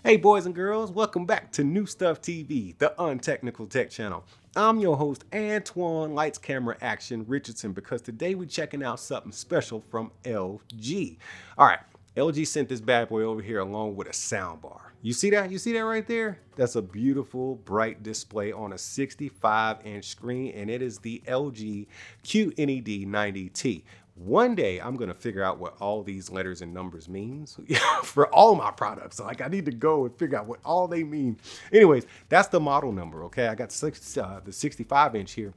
Hey boys and girls, welcome back to New Stuff TV, the untechnical tech channel. I'm your host Antoine Lights Camera Action Richardson because today we're checking out something special from LG. All right, LG sent this bad boy over here along with a soundbar. You see that? You see that right there? That's a beautiful bright display on a 65-inch screen, and it is the LG QNED90T. One day I'm gonna figure out what all these letters and numbers means for all my products. So I need to go and figure out what all they mean. Anyways, that's the model number. Okay, I got the 65-inch here.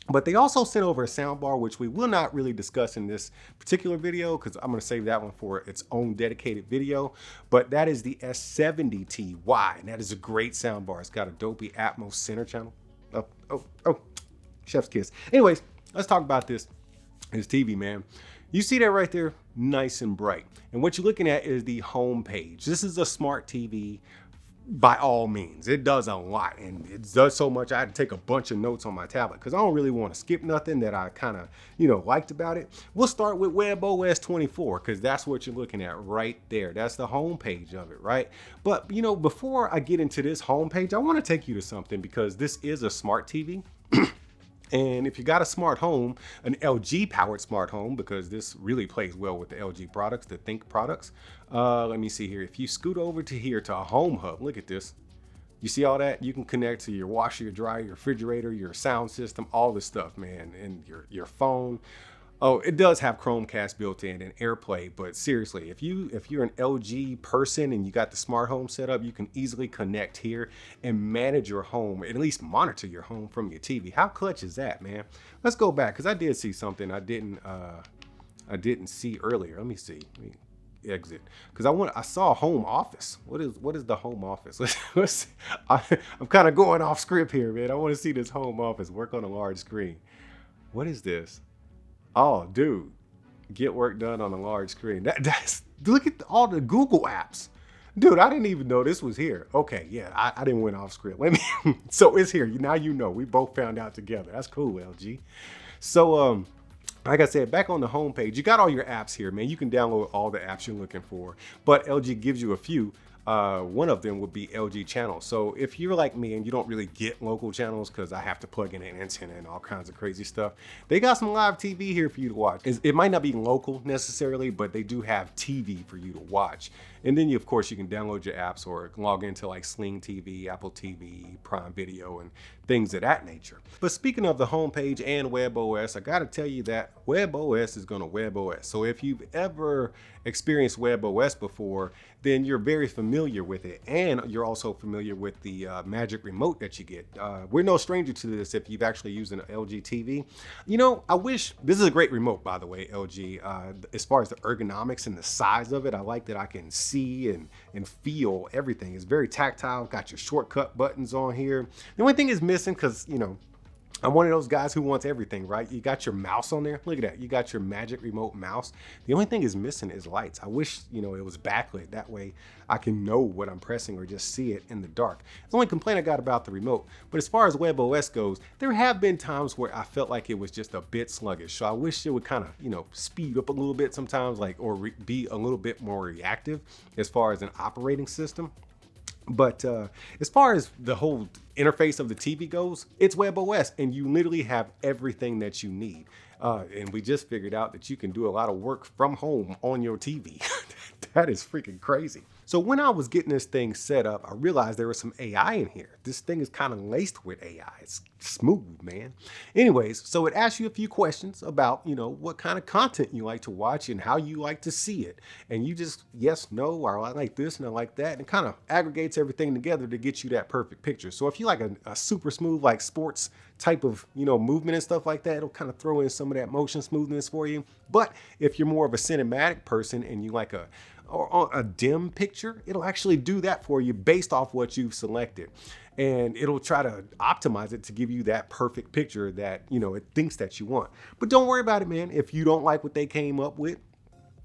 But they also sent over a soundbar, which we will not really discuss in this particular video because I'm going to save that one for its own dedicated video. But that is the S70TY, and that is a great soundbar. It's got a Dolby Atmos center channel. Oh, chef's kiss. Anyways, let's talk about this TV, man. You see that right there? Nice and bright. And what you're looking at is the home page. This is a smart TV. By all means, it does a lot, and it does so much I had to take a bunch of notes on my tablet because I don't really want to skip nothing that I kind of liked about it. We'll start with WebOS 24 because that's what you're looking at right there. That's the home page of it, right? But before I get into this home page, I want to take you to something because this is a smart TV. And if you got a smart home, an LG powered smart home, because this really plays well with the LG products, the Think products. Let me see here. If you scoot over to here to a home hub, look at this. You see all that? You can connect to your washer, your dryer, your refrigerator, your sound system, all this stuff, man, and your phone. Oh, it does have Chromecast built in and AirPlay, but seriously, if you're an LG person and you got the smart home set up, you can easily connect here and manage your home, at least monitor your home from your TV. How clutch is that, man? Let's go back because I did see something I didn't see earlier. Let me see. Let me exit because I saw a home office. What is the home office? Let's see. I'm kind of going off script here, man. I want to see this home office work on a large screen. What is this? Oh, dude, get work done on a large screen. That's look at all the Google apps. Dude, I didn't even know this was here. Okay, yeah, I didn't went off script. Let me so it's here. Now we both found out together. That's cool, LG. So like I said, back on the home page, you got all your apps here, man. You can download all the apps you're looking for, but LG gives you a few. One of them would be LG channels. So if you're like me and you don't really get local channels because I have to plug in an antenna and all kinds of crazy stuff, they got some live TV here for you to watch. It might not be local necessarily, but they do have TV for you to watch. And then of course you can download your apps or log into like Sling TV, Apple TV, Prime Video, and things of that nature. But speaking of the homepage and WebOS, I gotta tell you that WebOS is gonna WebOS. So if you've ever experienced WebOS before, then you're very familiar with it. And you're also familiar with the magic remote that you get. We're no stranger to this if you've actually used an LG TV. I wish, this is a great remote, by the way, LG. As far as the ergonomics and the size of it, I like that I can see and feel everything. It's very tactile, got your shortcut buttons on here. The only thing is missing, because, I'm one of those guys who wants everything, right? You got your mouse on there. Look at that. You got your magic remote mouse. The only thing is missing is lights. I wish, it was backlit. That way I can know what I'm pressing or just see it in the dark. It's the only complaint I got about the remote. But as far as WebOS goes, there have been times where I felt like it was just a bit sluggish. So I wish it would kind of, speed up a little bit sometimes, or be a little bit more reactive as far as an operating system. But as far as the whole interface of the TV goes, it's WebOS, and you literally have everything that you need. And we just figured out that you can do a lot of work from home on your TV. That is freaking crazy. So when I was getting this thing set up, I realized there was some AI in here. This thing is kind of laced with AI. It's smooth, man. Anyways, so it asks you a few questions about, what kind of content you like to watch and how you like to see it. And you just yes, no, or I like this and I like that. And it kind of aggregates everything together to get you that perfect picture. So if you like a super smooth, like sports type of, movement and stuff like that, it'll kind of throw in some of that motion smoothness for you. But if you're more of a cinematic person and you like a dim picture, it'll actually do that for you based off what you've selected. And it'll try to optimize it to give you that perfect picture that, it thinks that you want. But don't worry about it, man. If you don't like what they came up with,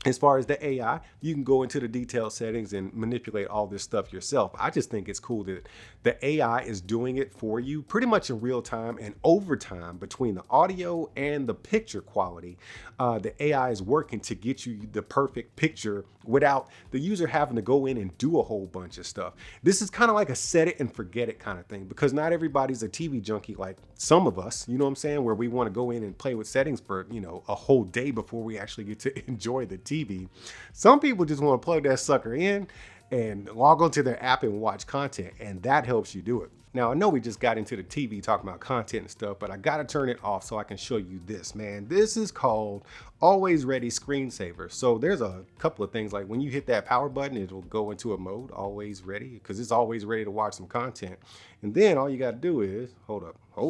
as far as the AI, you can go into the detailed settings and manipulate all this stuff yourself. I just think it's cool that the AI is doing it for you pretty much in real time and over time between the audio and the picture quality. The AI is working to get you the perfect picture without the user having to go in and do a whole bunch of stuff. This is kind of like a set it and forget it kind of thing, because not everybody's a TV junkie like some of us, you know what I'm saying, where we want to go in and play with settings for, you know, a whole day before we actually get to enjoy the TV. Some people just want to plug that sucker in and log onto their app and watch content, and that helps you do it. Now, I know we just got into the TV talking about content and stuff, but I got to turn it off so I can show you this, man. This is called Always Ready Screensaver. So there's a couple of things, like when you hit that power button, it will go into a mode, always ready, because it's always ready to watch some content. And then all you got to do is, hold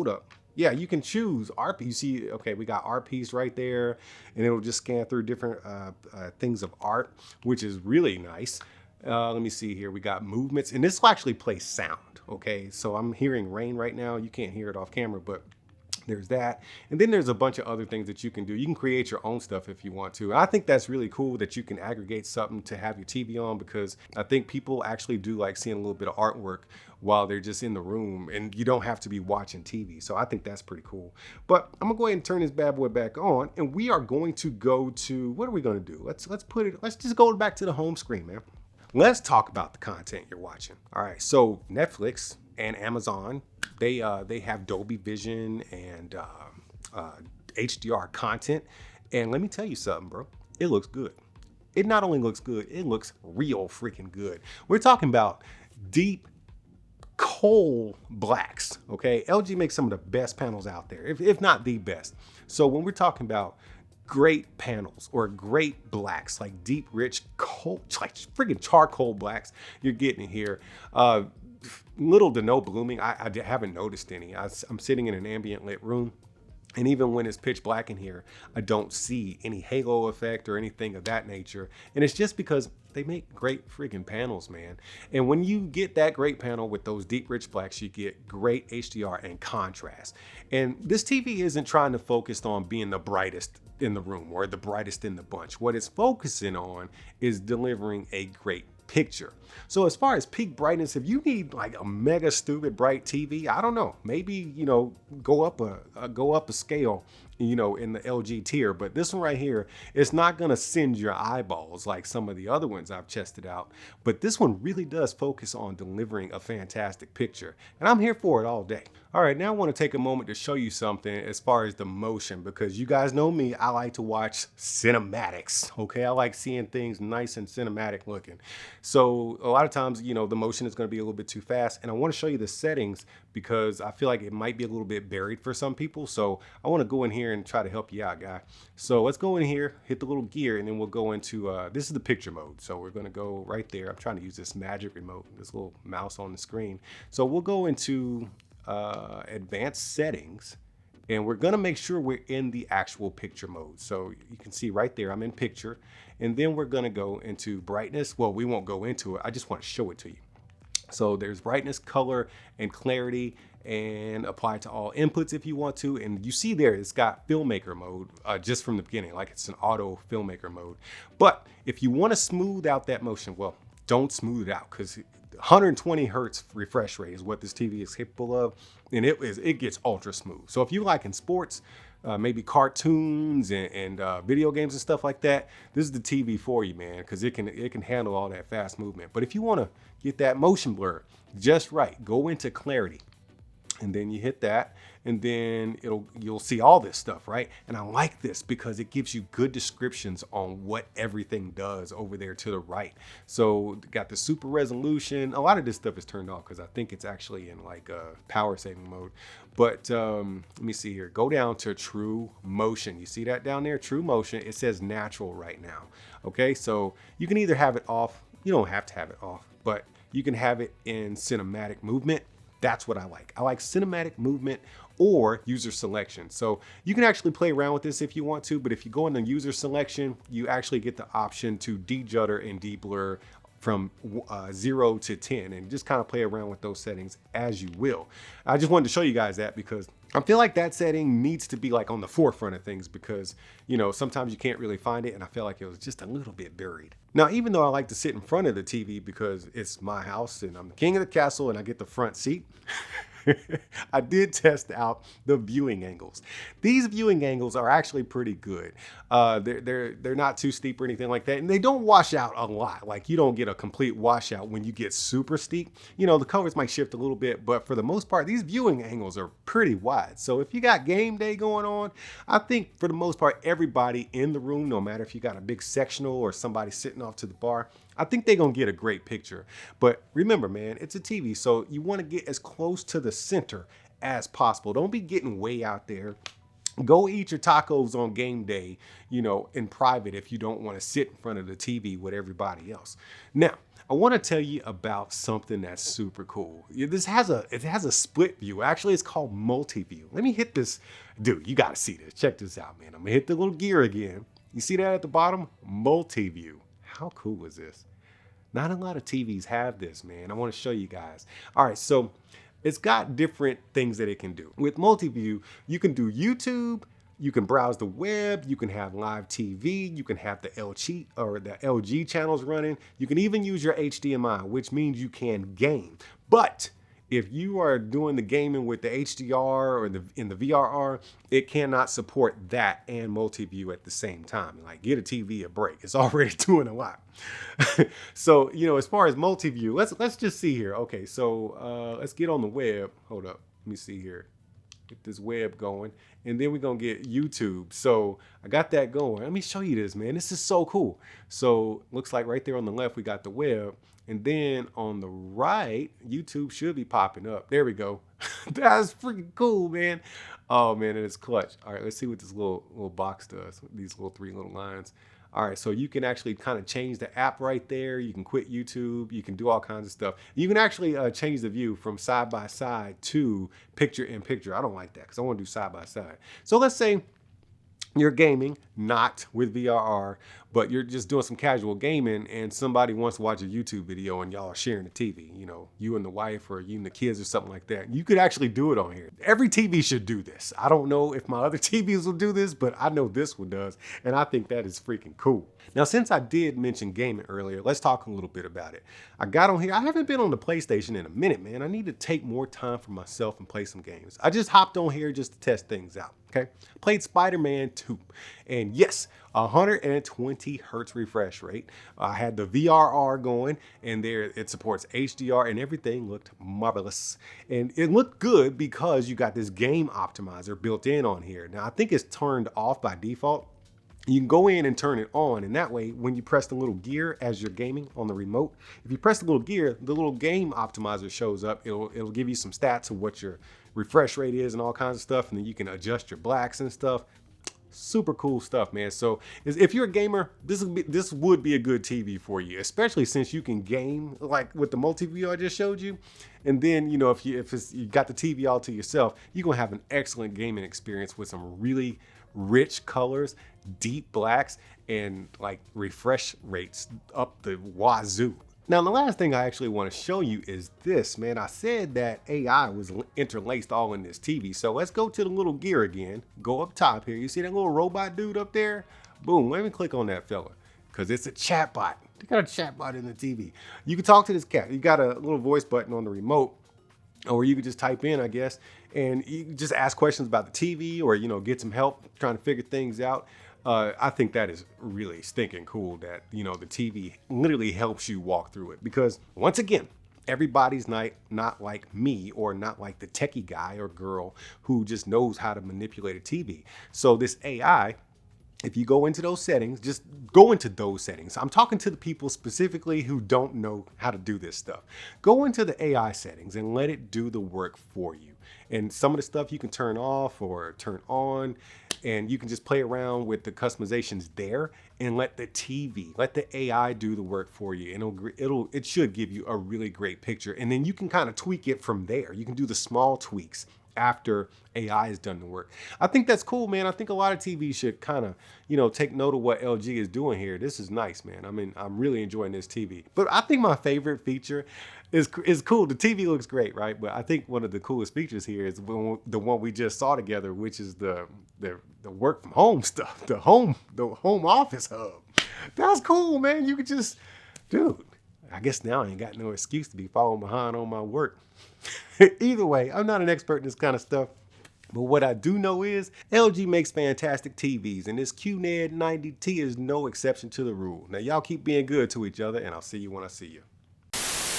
up. Yeah, you can choose RP. You see, okay, we got art piece right there, and it'll just scan through different things of art, which is really nice. Let me see here. We got movements, and this will actually play sound. Okay, so I'm hearing rain right now. You can't hear it off camera, but there's that. And then there's a bunch of other things that you can do. You can create your own stuff if you want to. I think that's really cool that you can aggregate something to have your TV on, because I think people actually do like seeing a little bit of artwork while they're just in the room, and you don't have to be watching TV. So I think that's pretty cool. But I'm gonna go ahead and turn this bad boy back on, and we are going to go to, what are we gonna do? Let's just go back to the home screen, man. Let's talk about the content you're watching. All right, so Netflix and Amazon, they have Dolby Vision and HDR content. And let me tell you something, bro. It looks good. It not only looks good, it looks real freaking good. We're talking about deep coal blacks, okay? LG makes some of the best panels out there, if not the best. So when we're talking about great panels or great blacks, like deep, rich coal, like freaking charcoal blacks, you're getting here. Little to no blooming. I haven't noticed any. I'm sitting in an ambient lit room, and even when it's pitch black in here, I don't see any halo effect or anything of that nature. And it's just because they make great freaking panels, man. And when you get that great panel with those deep, rich blacks, you get great HDR and contrast. And this TV isn't trying to focus on being the brightest in the room or the brightest in the bunch. What it's focusing on is delivering a great picture. So as far as peak brightness, if you need like a mega stupid bright TV, I don't know, maybe, you know, go up a scale, you know, in the LG tier. But this one right here, it's not gonna send your eyeballs like some of the other ones I've tested out, but this one really does focus on delivering a fantastic picture, and I'm here for it all day. All right, now I want to take a moment to show you something as far as the motion, because you guys know me, I like to watch cinematics, okay? I like seeing things nice and cinematic looking. So a lot of times, you know, the motion is going to be a little bit too fast, and I want to show you the settings because I feel like it might be a little bit buried for some people. So I want to go in here and try to help you out, guy. So let's go in here, hit the little gear, and then we'll go into, this is the picture mode. So we're going to go right there. I'm trying to use this magic remote, this little mouse on the screen. So we'll go into advanced settings, and we're going to make sure we're in the actual picture mode. So you can see right there, I'm in picture, and then we're going to go into brightness. Well, we won't go into it. I just want to show it to you. So there's brightness, color, and clarity, and apply to all inputs if you want to. And you see there, it's got filmmaker mode just from the beginning, like it's an auto filmmaker mode. But if you want to smooth out that motion, well, don't smooth it out, because 120 hertz refresh rate is what this TV is capable of, and it gets ultra smooth. So if you like in sports, maybe cartoons and video games and stuff like that, this is the TV for you, man, because it can handle all that fast movement. But if you want to get that motion blur just right, go into clarity, and then you hit that, and then you'll see all this stuff, right? And I like this because it gives you good descriptions on what everything does over there to the right. So got the super resolution. A lot of this stuff is turned off because I think it's actually in like power saving mode. But let me see here. Go down to true motion. You see that down there? True motion. It says natural right now. Okay, so you can either have it off. You don't have to have it off, but you can have it in cinematic movement. That's what I like. I like cinematic movement or user selection. So you can actually play around with this if you want to, but if you go into user selection, you actually get the option to de-judder and de-blur from 0 to 10, and just kind of play around with those settings as you will. I just wanted to show you guys that because I feel like that setting needs to be like on the forefront of things, because, you know, sometimes you can't really find it, and I feel like it was just a little bit buried. Now, even though I like to sit in front of the TV because it's my house and I'm the king of the castle and I get the front seat, I did test out the viewing angles. These viewing angles are actually pretty good. They're not too steep or anything like that, and they don't wash out a lot. Like, you don't get a complete washout when you get super steep. You know, the colors might shift a little bit, but for the most part, these viewing angles are pretty wide. So if you got game day going on, I think for the most part, everybody in the room, no matter if you got a big sectional or somebody sitting off to the bar, I think they're gonna get a great picture. But remember, man, it's a TV, so you want to get as close to the center as possible. Don't be getting way out there. Go eat your tacos on game day, you know, in private if you don't want to sit in front of the TV with everybody else. Now, I want to tell you about something that's super cool. It has a split view. Actually, it's called multi-view. Let me hit this. Dude, you got to see this. Check this out, man. I'm going to hit the little gear again. You see that at the bottom? Multi-view. How cool is this? Not a lot of TVs have this, man. I want to show you guys. All right, so it's got different things that it can do. With multi-view, you can do YouTube, you can browse the web, you can have live TV, you can have the LG channels running. You can even use your HDMI, which means you can game. But if you are doing the gaming with the HDR or in the VRR, it cannot support that and multi-view at the same time. Like, get a TV a break. It's already doing a lot. So, you know, as far as multi-view, let's just see here. Okay, so let's get on the web. Hold up. Let me see here. Get this web going, and then we're gonna get YouTube. So I got that going. Let me show you this, man. This is so cool. So looks like right there on the left we got the web, and then on the right YouTube should be popping up. There we go. That's freaking cool, man. Oh man, it is clutch. All right, let's see what this little box does. These three little lines. All right, so you can actually kind of change the app right there. You can quit YouTube. You can do all kinds of stuff. You can actually change the view from side by side to picture in picture. I don't like that because I want to do side by side. So let's say you're gaming, not with VRR, but you're just doing some casual gaming and somebody wants to watch a YouTube video and y'all are sharing the TV, you know, you and the wife or you and the kids or something like that. You could actually do it on here. Every TV should do this. I don't know if my other TVs will do this, but I know this one does. And I think that is freaking cool. Now, since I did mention gaming earlier, let's talk a little bit about it. I got on here. I haven't been on the PlayStation in a minute, man. I need to take more time for myself and play some games. I just hopped on here just to test things out. Okay, played Spider-Man 2, and yes, 120 hertz refresh rate. I had the VRR going, and there it supports HDR, and everything looked marvelous. And it looked good because you got this game optimizer built in on here. Now I think it's turned off by default. You can go in and turn it on, and that way, when you press the little gear as you're gaming on the remote, if you press the little gear, the little game optimizer shows up. It'll give you some stats of what your refresh rate is and all kinds of stuff, and then you can adjust your blacks and stuff. Super cool stuff, man. So if you're a gamer, this would be a good TV for you, especially since you can game like with the multi-view I just showed you. And then, you know, if you got the TV all to yourself, you're gonna have an excellent gaming experience with some really rich colors, deep blacks, and like refresh rates up the wazoo. Now, the last thing I actually want to show you is this, man. I said that AI was interlaced all in this TV. So let's go to the little gear again. Go up top here. You see that little robot dude up there? Boom, let me click on that fella because it's a chatbot. They got a chatbot in the TV. You can talk to this cat. You got a little voice button on the remote, or you could just type in, I guess, and you just ask questions about the TV or, you know, get some help trying to figure things out. I think that is really stinking cool that, you know, the TV literally helps you walk through it because, once again, everybody's not like me or not like the techie guy or girl who just knows how to manipulate a TV. So this AI, if you go into those settings, just go into those settings. I'm talking to the people specifically who don't know how to do this stuff. Go into the AI settings and let it do the work for you. And some of the stuff you can turn off or turn on, and you can just play around with the customizations there and let the AI do the work for you. And it should give you a really great picture. And then you can kind of tweak it from there. You can do the small tweaks after AI has done the work. I think that's cool, man. I think a lot of TV should kind of, you know, take note of what LG is doing here. This is nice, man. I mean, I'm really enjoying this TV. But I think my favorite feature is cool. The TV looks great, right? But I think one of the coolest features here is the one we just saw together, which is the work from home stuff, the home office hub. That's cool, man. You could just, dude, I guess now I ain't got no excuse to be falling behind on my work. Either way, I'm not an expert in this kind of stuff. But what I do know is LG makes fantastic TVs, and this QNED90T is no exception to the rule. Now y'all keep being good to each other, and I'll see you when I see you.